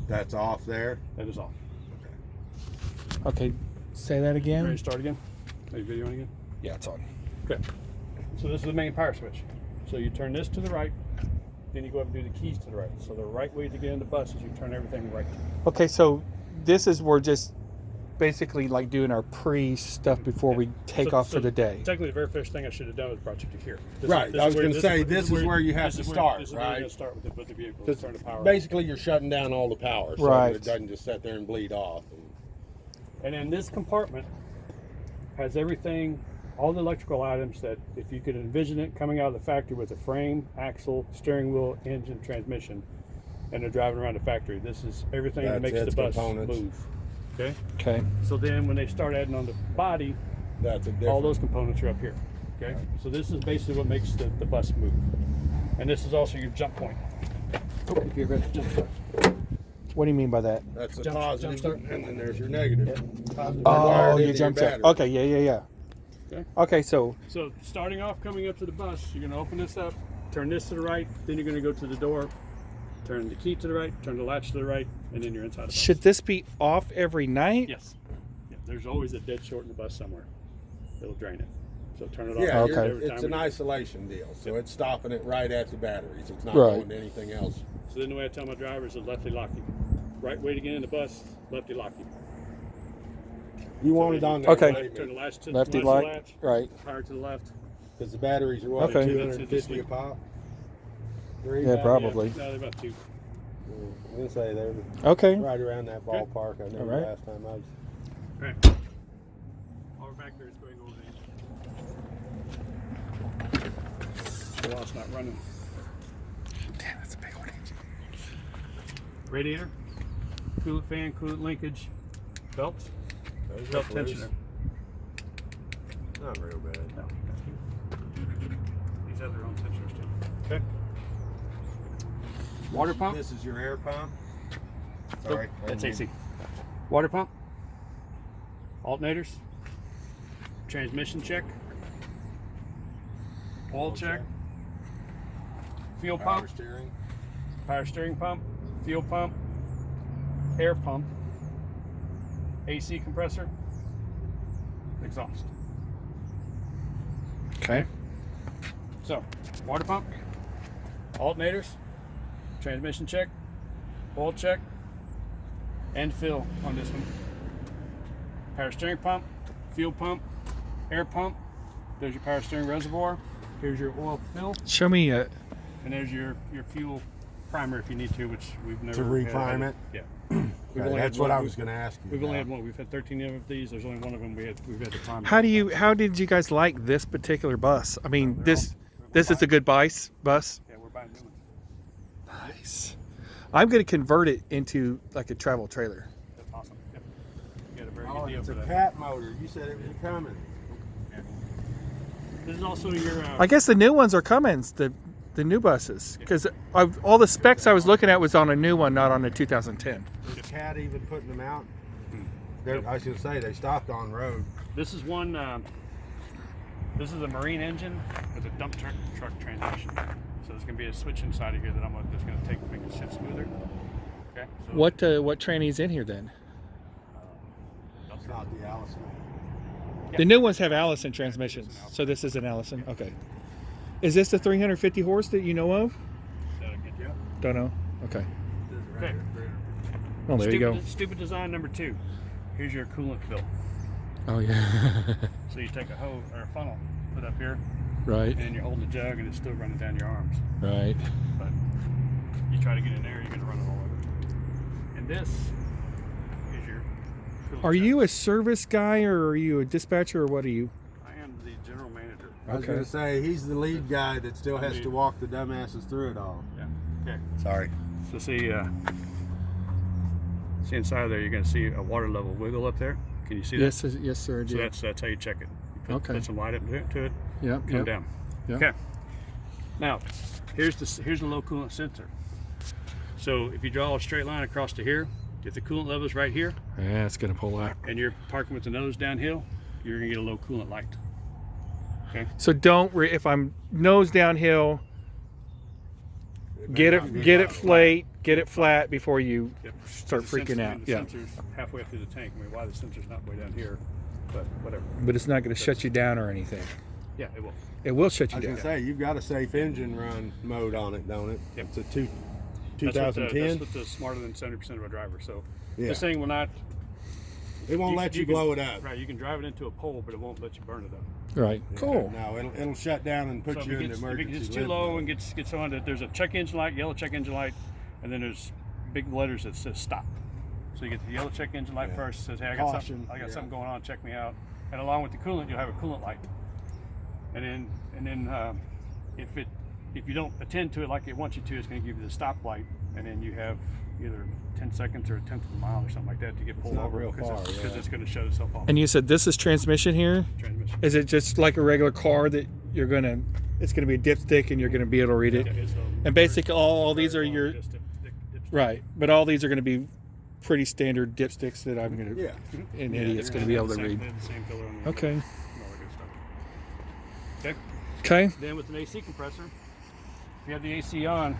That's off there? That is off. Okay, say that again. Ready to start again? Are you videoing again? Yeah, it's on. Okay. So this is the main power switch. So you turn this to the right, then you go up and do the keys to the right. So the right way to get in the bus is you turn everything right. Okay, so this is we're just basically like doing our pre-stuff before we take off for the day. Technically, the very first thing I should have done was brought you to here. Right. I was going to say, this is where you have to start, This is where you're right? going to start with the vehicle. Because Turn the power on. basically you're shutting down all the power, so Right. that it doesn't just sit there and bleed off. And then this compartment has everything, all the electrical items that, if you could envision it coming out of the factory with a frame, axle, steering wheel, engine, transmission, and they're driving around the factory. This is everything that That's makes the its bus components. move. Okay? Okay. So then when they start adding on the body, That's a different. all those components are up here. Okay? So this is basically what makes the bus move. And this is also your jump point. If you're going to jump start. What do you mean by that? That's a Jump positive, start. and then there's your negative. Positive Oh, wired you into jumped your up. battery. Okay, yeah. Okay. Okay, so So starting off, coming up to the bus, you're going to open this up, turn this to the right, then you're going to go to the door, turn the key to the right, turn the latch to the right, and then you're inside the bus. should this be off every night? Yes. Yeah, there's always a dead short in the bus somewhere. It'll drain it. So turn it off. Yeah, Okay. every time it's we an do. isolation deal, so it's stopping it right at the batteries. It's not Right. going to anything else. So then the way I tell my drivers is lefty locky. Right way to get in the bus, lefty locky. You want it on there, Okay. Turn the latch to Lefty the light. latch, Right. power to the left. because the batteries are what, Okay. 250 a pop? Three? Yeah, probably. No, they're about two. I'm gonna say they're Okay. right around that ballpark. I know All right. last time I was. Okay. While we're back there, it's going over the engine. While it's not running. Damn, that's a big one. Radiator, coolant fan, coolant linkage, belts, Those belt are loose. tensioner. Not real bad. No, that's good. These have their own tensioners too. Okay. Water pump. This is your air pump. Oh, Sorry, that's AC. Water pump. Alternators. Transmission check. Oil check. Fuel Power pump. steering. Power steering pump. Fuel pump. Air pump. AC compressor. Exhaust. Okay. So, water pump. Alternators. Transmission check. Oil check. And fill on this one. Power steering pump. Fuel pump. Air pump. There's your power steering reservoir. Here's your oil fill. Show me And there's your fuel primer if you need to, which we've never To had. reprime it? Yeah. Okay, that's what I was going to ask you. We've only about. had one. We've had 13 of these. There's only one of them we've had to prime. how did you guys like this particular bus? I mean, this is a good bus. Yeah, we're buying new ones. Nice. I'm going to convert it into like a travel trailer. That's awesome. Yep. You got a very Oh, good deal it's for a that. cat motor. You said it was coming. This is also your. I guess the new ones are Cummins, the new buses, because all the specs I was looking at was on a new one, not on a 2010. Is cat even putting them out? Yep. I should say they stopped on road. This is one. This is a marine engine with a dump truck transmission. So there's going to be a switch inside of here that that's going to take to make it shift smoother. Okay. So What tranny's in here then? It's not the Allison. Yeah. The new ones have Allison transmissions, so this is an Allison. Okay. Is this the 350 horse that you know of? Yep. Don't know. Okay. Okay. Oh, there you go. Stupid design number 2. Here's your coolant fill. Oh yeah. So you take a hose or a funnel, put up here, Right. and you're holding the jug, and it's still running down your arms. Right. But you try to get in there, you're going to run it all over. And this is your coolant Are check. you a service guy or are you a dispatcher or what are you? I am the general manager. I was Okay. going to say he's the lead guy that still has Indeed. to walk the dumbasses through it all. Yeah. Okay. Sorry. So see inside there, you're going to see a water level wiggle up there. Can you see that? Yes, sir. I So did. that's how you check it. You Okay. Put some light up to it. Yep. Come Yep. down. Yep. Okay. Now, here's the low coolant sensor. So if you draw a straight line across to here, if the coolant level is right here, Yeah, it's gonna pull out. and you're parking with the nose downhill, you're gonna get a low coolant light. Okay. So if I'm nose downhill, Get may not be it level. flat, get it flat before you Yep. start The freaking sensor- out. The Yeah, sensor's halfway through the tank. I mean, why the sensor's not way down here, but whatever. but it's not going to shut you down or anything. Yeah, it will. It will shut I you was down. gonna say you've got a safe engine run mode on it, don't it? Yep. It's a That's 2010. what the smarter than 70% of a driver. So Yeah. this thing will not. It won't let you can- blow it up. Right, you can drive it into a pole, but it won't let you burn it up. Right. Yeah, Cool. No, it'll shut down and put So if you it into gets, if it emergency. gets too live low mode. and gets on, there's a check engine light, yellow check engine light, and then there's big letters that says stop. So you get the yellow check engine light Yeah. first, says, hey, I got Caution, something, yeah. something going on, check me out. And along with the coolant, you'll have a coolant light. And then if you don't attend to it like it wants you to, it's going to give you the stop light, and then you have either 10 seconds or a tenth of a mile or something like that to get pulled not over real because far, it's, yeah. going to shut itself off. And you said this is transmission here. Transmission. Is it just like a regular car that you're gonna? It's gonna be a dipstick, and you're gonna be able to read it. Yeah, it's a And basically, all these are very long your dipstick. right. But all these are gonna be pretty standard dipsticks that I'm gonna. Yeah. An Yeah, idiot's you're gonna be able to Same- read. they have the same color on the Okay. and all that good stuff. Okay. Okay. Then with an AC compressor, if you have the AC on,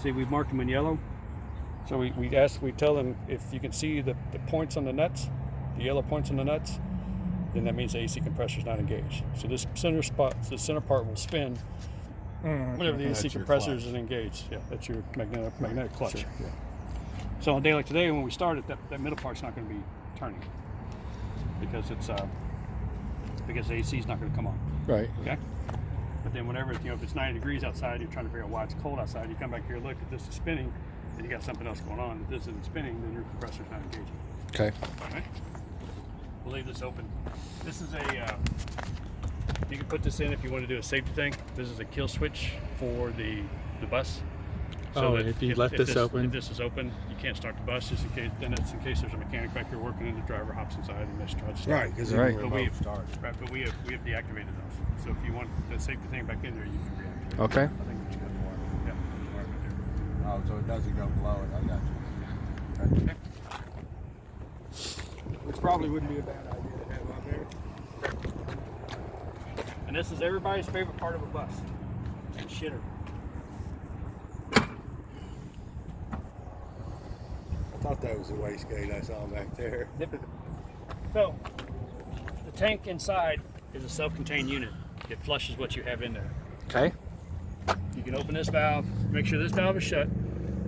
see we've marked them in yellow. So we tell them if you can see the points on the nuts, the yellow points on the nuts, then that means the AC compressor is not engaged. So this center spot, the center part will spin whenever the AC That's your compressor clutch. is engaged. Yeah, that's your magnetic clutch. Sure, yeah. So on a day like today, when we start it, that middle part's not going to be turning because it's because the AC is not going to come on. Right. Okay. But then whenever if it's 90 degrees outside, you're trying to figure out why it's cold outside. You come back here, look at this is spinning, and you got something else going on. If this isn't spinning, then your compressor's not engaging. Okay. All right. We'll leave this open. This is a. You can put this in if you want to do a safety thing. This is a kill switch for the bus. Oh, that if you left this open. If this is open, you can't start the bus just in case. Then it's in case there's a mechanic back here working and the driver hops inside and tries to start. Right, because Right. it's But we remote have, start. right, but we have deactivated those. So if you want the safety thing back in there, you can reactivate. Okay. I think we just got the water. Yeah, there's a wire right there. Oh, so it doesn't go below it. I got you. Okay. Which probably wouldn't be a bad idea to have on there. And this is everybody's favorite part of a bus. Shitter. I thought that was the wastegate I saw back there. So, the tank inside is a self-contained unit. It flushes what you have in there. Okay. You can open this valve, make sure this valve is shut,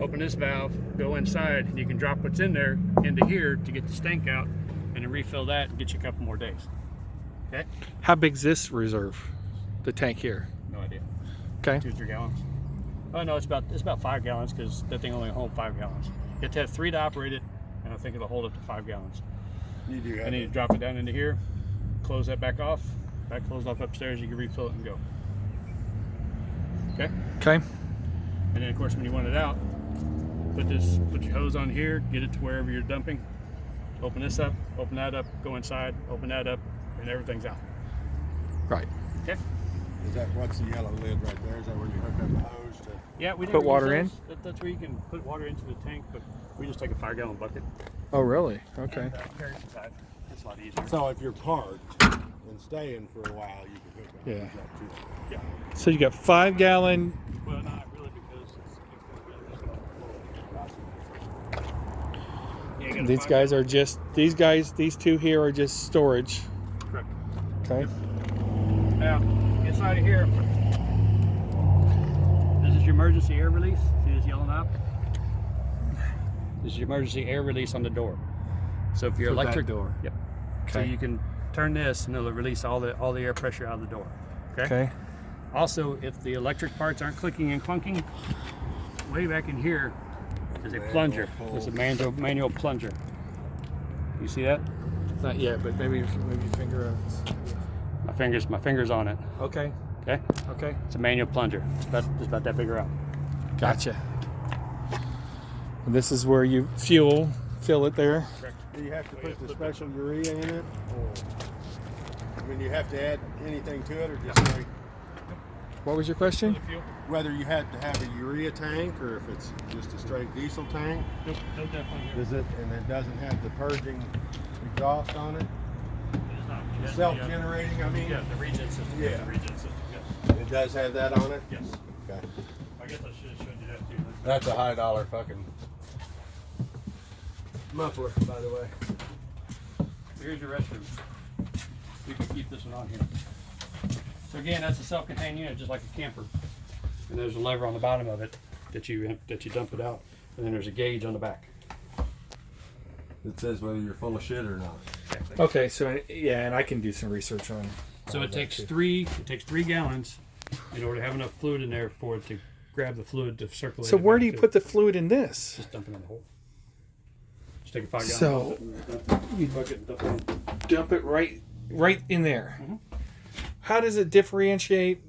open this valve, go inside, and you can drop what's in there into here to get the stank out, and then refill that and get you a couple more days. Okay? How big's this reserve? The tank here. No idea. Okay. 2 or 3 gallons. Oh no, it's about 5 gallons because that thing only holds 5 gallons. You have to have 3 to operate it, and I think it'll hold up to 5 gallons. You do have And then you drop it down into here, close that back off, back closed off upstairs, you can refill it and go. Okay? Okay. And then of course when you want it out, put your hose on here, get it to wherever you're dumping, open this up, open that up, go inside, open that up, and everything's out. Right. Okay? Is that what's the yellow lid right there? Is that where you hook up the hose to? Yeah, we Put never use water those. in? That's where you can put water into the tank, but we just take a 5-gallon bucket. Oh, really? Okay. And, carry it inside. It's a lot easier. So if you're parked and staying for a while, you can hook up. Yeah. Is that true? Yeah. So you got 5-gallon. Well, not really because it's yeah, you got a These 5 guys are just these two here are just storage. Correct. Okay. Now, inside of here, this is your emergency air release. See this yellow knob? This is your emergency air release on the door. So if your For that electric door. Yep. So Okay. you can turn this and it'll release all the air pressure out of the door. Okay. Okay. Also, if the electric parts aren't clicking and clunking, way back in here is a Manual plunger. pull. There's a manual plunger. You see that? Not yet, but maybe your finger. My fingers on it. Okay. Okay. Okay. It's a manual plunger. It's about that big around. Gotcha. And this is where you fill it there. Correct. Do you have to put the special urea in it? Or, I mean, you have to add anything to it, or just like What was your question? Fuel? whether you had to have a urea tank or if it's just a straight diesel tank? Nope, no definitely. Does it? And it doesn't have the purging exhaust on it? It is not. It has the, Self-generating, I mean? Yeah, the regen system. Yeah. The regen system. Yes. It does have that on it? Yes. Okay. I guess I should have showed you That's a high dollar fucking muffler, by the way. Here's your restroom. You can keep this one on here. So again, that's a self-contained unit, just like a camper. And there's a lever on the bottom of it that you dump it out, and then there's a gauge on the back. It says whether you're full of shit or not. Okay, so yeah, and I can do some research on. So it takes 3 gallons in order to have enough fluid in there for it to grab the fluid to circulate. So it where back do you to put it. the fluid in this? Just dump it in the hole. Just take a 5 gallon So you bucket and dump it in. dump it right in there. Mhm. How does it differentiate